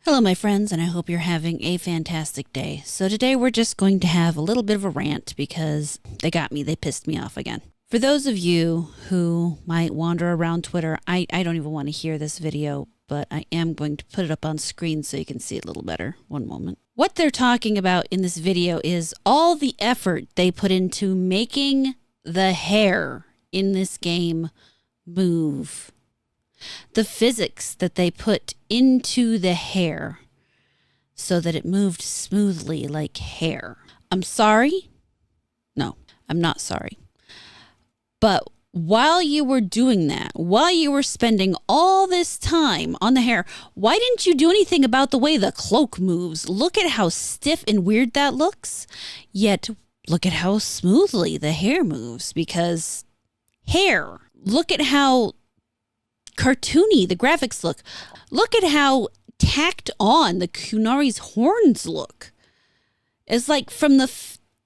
Hello, my friends, and I hope you're having a fantastic day. So today we're just going to have a little bit of a rant because they got me. They pissed me off again. For those of you who might wander around Twitter, I don't even want to hear this video, but I am going to put it up on screen so you can see it a little better. One moment. What they're talking about in this video is all the effort they put into making the hair in this game move. The physics that they put into the hair so that it moved smoothly like hair. I'm sorry. No, I'm not sorry. But while you were doing that, while you were spending all this time on the hair, why didn't you do anything about the way the cloak moves? Look at how stiff and weird that looks. Yet, look at how smoothly the hair moves because hair. Look at how cartoony the graphics look. Look at how tacked on the Kunari's horns look. It's like from the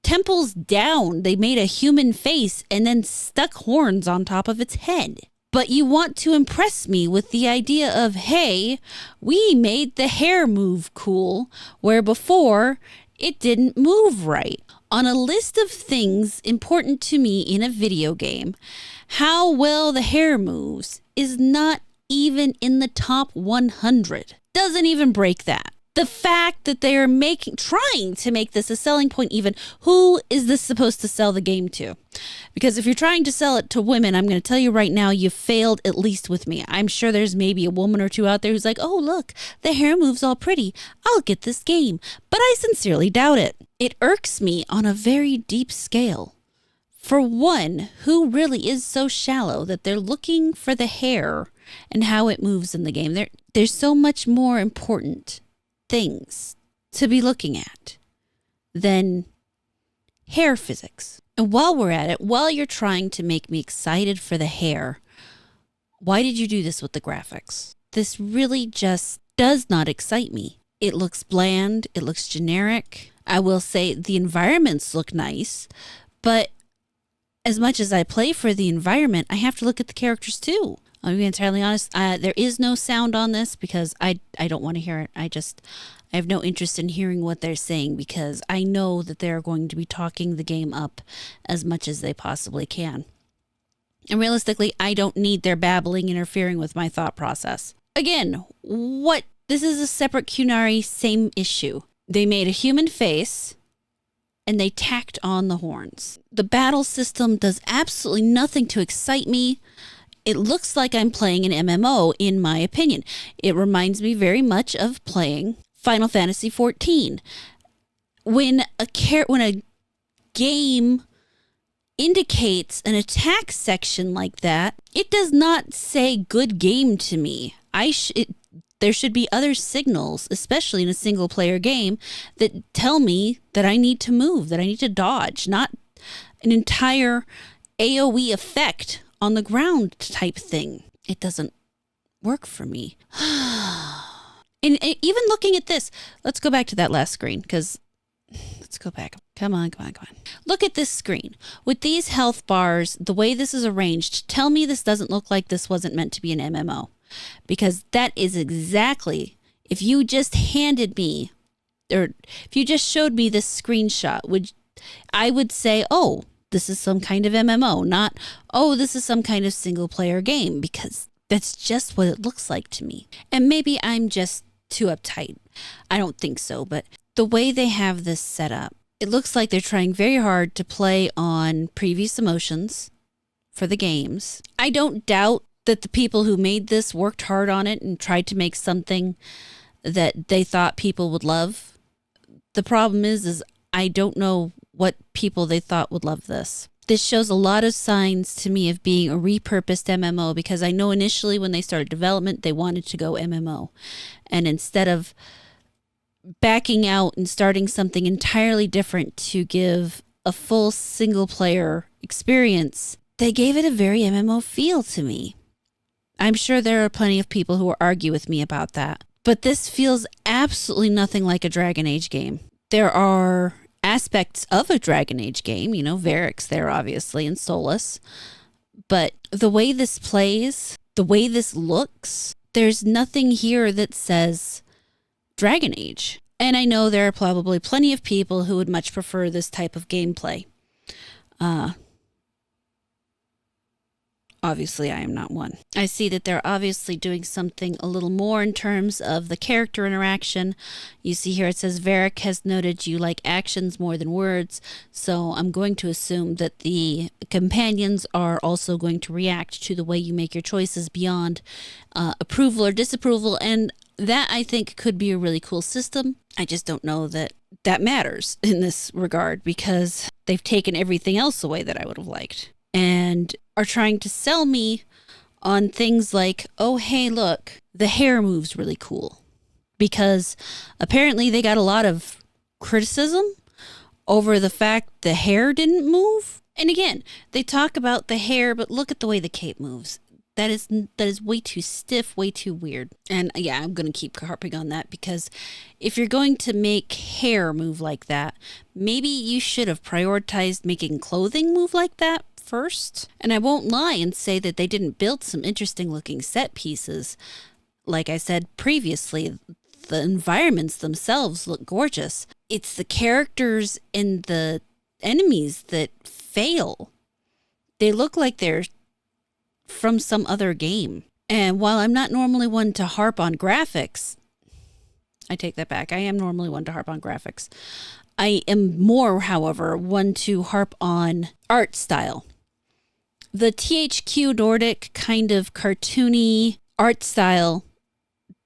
temples down, they made a human face and then stuck horns on top of its head. But you want to impress me with the idea of, hey, we made the hair move cool, where before it didn't move right. On a list of things important to me in a video game, how well the hair moves is not even in the top 100. Doesn't even break that. The fact that they are trying to make this a selling point even, who is this supposed to sell the game to? Because if you're trying to sell it to women, I'm going to tell you right now, you failed at least with me. I'm sure there's maybe a woman or two out there who's like, oh, look, the hair moves all pretty. I'll get this game. But I sincerely doubt it. It irks me on a very deep scale. For one, who really is so shallow that they're looking for the hair and how it moves in the game. There's so much more important things to be looking at than hair physics. And while we're at it, while you're trying to make me excited for the hair, why did you do this with the graphics? This really just does not excite me. It looks bland. It looks generic. I will say the environments look nice, but as much as I play for the environment, I have to look at the characters too. I'll be entirely honest. There is no sound on this because I don't want to hear it. I have no interest in hearing what they're saying because I know that they're going to be talking the game up as much as they possibly can. And realistically, I don't need their babbling interfering with my thought process. Again, this is a separate Kunari, same issue. They made a human face and they tacked on the horns. The battle system does absolutely nothing to excite me. It looks like I'm playing an MMO, in my opinion. It reminds me very much of playing Final Fantasy XIV. When a game indicates an attack section like that, it does not say good game to me. There should be other signals, especially in a single player game, that tell me that I need to move, that I need to dodge, not an entire AoE effect on the ground type thing. It doesn't work for me. And even looking at this, let's go back to that last screen because let's go back. Come on. Look at this screen. With these health bars, the way this is arranged, tell me this doesn't look like this wasn't meant to be an MMO. Because that is exactly, if you just handed me, or if you just showed me this screenshot, I would say, oh, this is some kind of MMO, not, oh, this is some kind of single player game, because that's just what it looks like to me. And maybe I'm just too uptight. I don't think so, but the way they have this set up, it looks like they're trying very hard to play on previous emotions for the games. I don't doubt that the people who made this worked hard on it and tried to make something that they thought people would love. The problem is I don't know what people they thought would love this. This shows a lot of signs to me of being a repurposed MMO because I know initially when they started development, they wanted to go MMO. And instead of backing out and starting something entirely different to give a full single player experience, they gave it a very MMO feel to me. I'm sure there are plenty of people who will argue with me about that. But this feels absolutely nothing like a DragonAge game. There are aspects of a DragonAge game, Varric's there obviously and Solus. But the way this plays, the way this looks, there's nothing here that says DragonAge. And I know there are probably plenty of people who would much prefer this type of gameplay. Obviously, I am not one. I see that they're obviously doing something a little more in terms of the character interaction. You see here it says, Varric has noted you like actions more than words, so I'm going to assume that the companions are also going to react to the way you make your choices beyond approval or disapproval, and that I think could be a really cool system. I just don't know that that matters in this regard because they've taken everything else away that I would have liked. And are trying to sell me on things like, oh, hey, look, the hair moves really cool. Because apparently they got a lot of criticism over the fact the hair didn't move. And again, they talk about the hair, but look at the way the cape moves. That is way too stiff, way too weird. And yeah, I'm going to keep harping on that because if you're going to make hair move like that, maybe you should have prioritized making clothing move like that first. And I won't lie and say that they didn't build some interesting looking set pieces. Like I said previously, the environments themselves look gorgeous. It's the characters and the enemies that fail. They look like they're from some other game. And while I'm not normally one to harp on graphics, I take that back. I am normally one to harp on graphics. I am more, however, one to harp on art style. The THQ Nordic kind of cartoony art style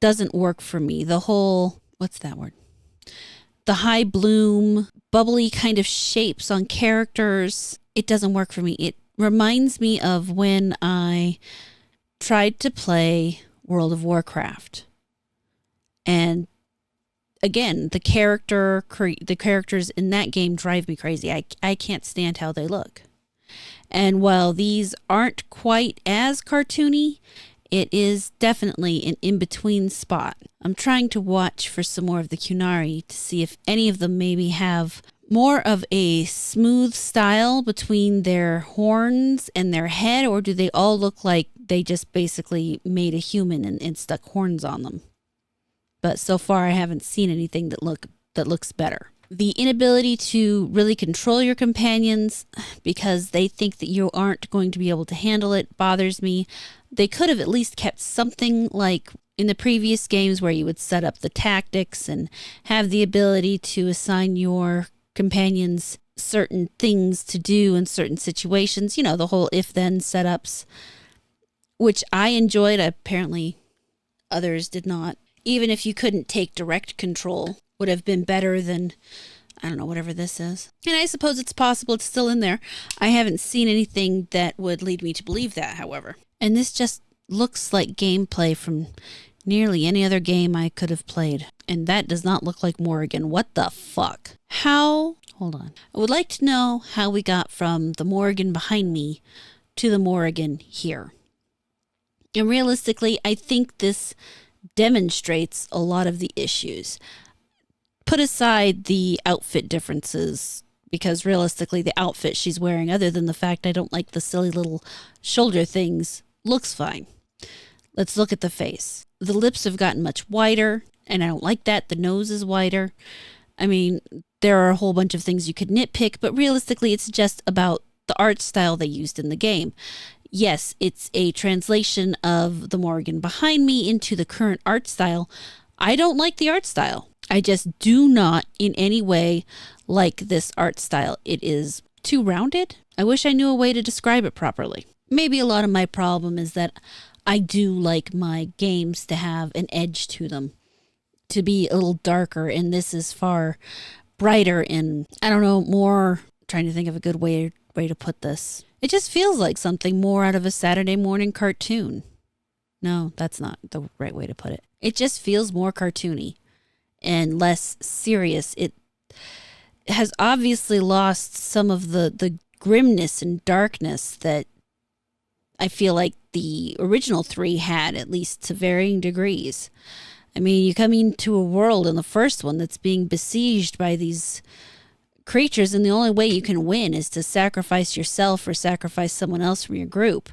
doesn't work for me. The whole, what's that word? The high bloom, bubbly kind of shapes on characters, it doesn't work for me. It reminds me of when I tried to play World of Warcraft. And again, the characters in that game drive me crazy. I can't stand how they look. And while these aren't quite as cartoony, it is definitely an in-between spot. I'm trying to watch for some more of the Qunari to see if any of them maybe have more of a smooth style between their horns and their head, or do they all look like they just basically made a human and stuck horns on them? But so far I haven't seen anything that looks better. The inability to really control your companions because they think that you aren't going to be able to handle it bothers me. They could have at least kept something like in the previous games where you would set up the tactics and have the ability to assign your companions certain things to do in certain situations. You know, the whole if-then setups, which I enjoyed. Apparently others did not. Even if you couldn't take direct control, would have been better than, I don't know, whatever this is. And I suppose it's possible it's still in there. I haven't seen anything that would lead me to believe that, however. And this just looks like gameplay from nearly any other game I could have played. And that does not look like Morrigan. What the fuck? Hold on. I would like to know how we got from the Morrigan behind me to the Morrigan here. And realistically, I think this demonstrates a lot of the issues. Put aside the outfit differences, because realistically the outfit she's wearing, other than the fact I don't like the silly little shoulder things, looks fine. Let's look at the face. The lips have gotten much wider, and I don't like that. The nose is wider. I mean, there are a whole bunch of things you could nitpick, but realistically it's just about the art style they used in the game. Yes, it's a translation of the Morrigan behind me into the current art style. I don't like the art style. I just do not in any way like this art style. It is too rounded. I wish I knew a way to describe it properly. Maybe a lot of my problem is that I do like my games to have an edge to them, to be a little darker, and this is far brighter and, I don't know, more, trying to think of a good way to put this. It just feels like something more out of a Saturday morning cartoon. No, that's not the right way to put it. It just feels more cartoony and less serious. It has obviously lost some of the grimness and darkness that I feel like the original three had, at least to varying degrees. I mean, you come into a world in the first one that's being besieged by these creatures, and the only way you can win is to sacrifice yourself or sacrifice someone else from your group.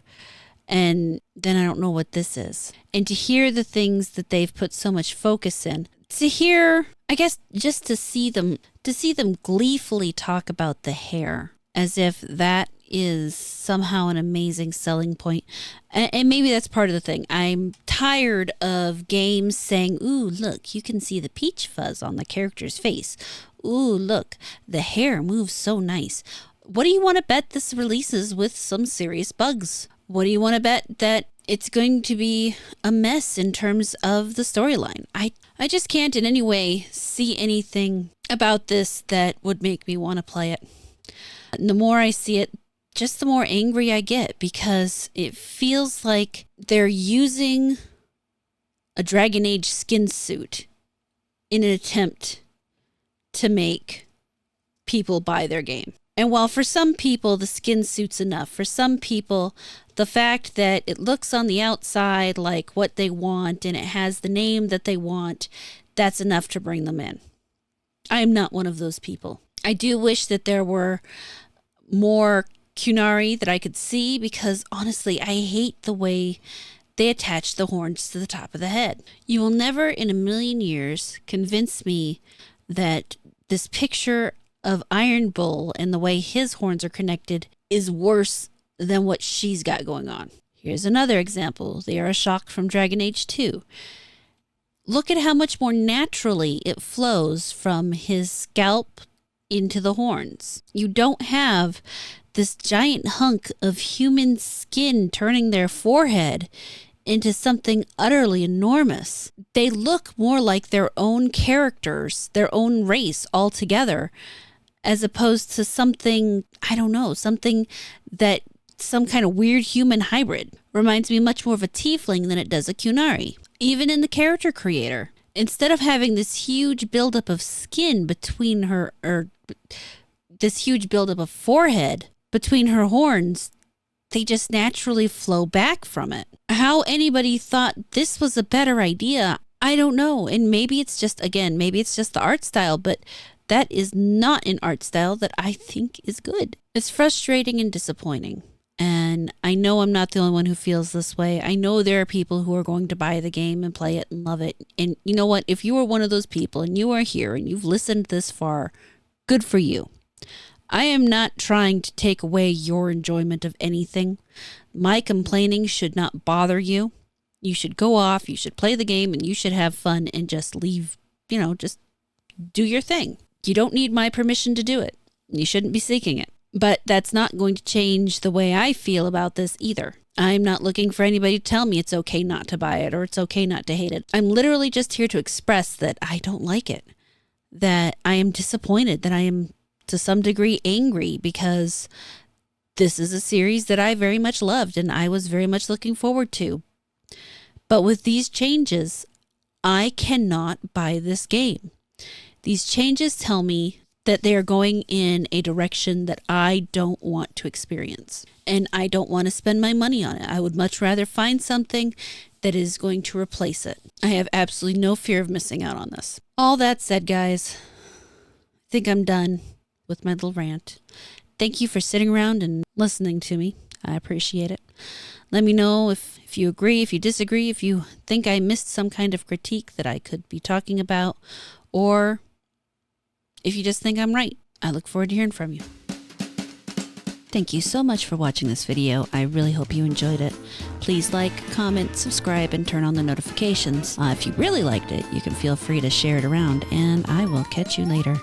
And then I don't know what this is. And to hear the things that they've put so much focus in, to hear, I guess, just to see them gleefully talk about the hair as if that is somehow an amazing selling point. And maybe that's part of the thing. I'm tired of games saying, ooh, look, you can see the peach fuzz on the character's face. Ooh, look, the hair moves so nice. What do you want to bet this releases with some serious bugs? What do you want to bet that it's going to be a mess in terms of the storyline? I just can't in any way see anything about this that would make me want to play it. The more I see it, just the more angry I get, because it feels like they're using a DragonAge skin suit in an attempt to make people buy their game. And while for some people the skin suit's enough, for some people the fact that it looks on the outside like what they want and it has the name that they want, that's enough to bring them in. I am not one of those people. I do wish that there were more Kunari that I could see, because honestly, I hate the way they attach the horns to the top of the head. You will never in a million years convince me that this picture of Iron Bull and the way his horns are connected is worse than what she's got going on. Here's another example. They are a shock from DragonAge 2. Look at how much more naturally it flows from his scalp into the horns. You don't have this giant hunk of human skin turning their forehead into something utterly enormous. They look more like their own characters, their own race altogether, as opposed to something, I don't know, something that some kind of weird human hybrid. Reminds me much more of a tiefling than it does a Kunari. Even in the character creator, instead of having this huge buildup of skin between her, or this huge buildup of forehead between her horns, they just naturally flow back from it. How anybody thought this was a better idea, I don't know. And maybe it's just, again, maybe it's just the art style, but that is not an art style that I think is good. It's frustrating and disappointing. And I know I'm not the only one who feels this way. I know there are people who are going to buy the game and play it and love it. And you know what? If you are one of those people and you are here and you've listened this far, good for you. I am not trying to take away your enjoyment of anything. My complaining should not bother you. You should go off, you should play the game, and you should have fun and just leave, just do your thing. You don't need my permission to do it. You shouldn't be seeking it. But that's not going to change the way I feel about this either. I'm not looking for anybody to tell me it's okay not to buy it or it's okay not to hate it. I'm literally just here to express that I don't like it, that I am disappointed, that I am to some degree angry, because this is a series that I very much loved and I was very much looking forward to. But with these changes, I cannot buy this game. These changes tell me that they are going in a direction that I don't want to experience. And I don't want to spend my money on it. I would much rather find something that is going to replace it. I have absolutely no fear of missing out on this. All that said, guys, I think I'm done with my little rant. Thank you for sitting around and listening to me. I appreciate it. Let me know if you agree, if you disagree, if you think I missed some kind of critique that I could be talking about, or if you just think I'm right. I look forward to hearing from you. Thank you so much for watching this video. I really hope you enjoyed it. Please like, comment, subscribe, and turn on the notifications. If you really liked it, you can feel free to share it around, and I will catch you later.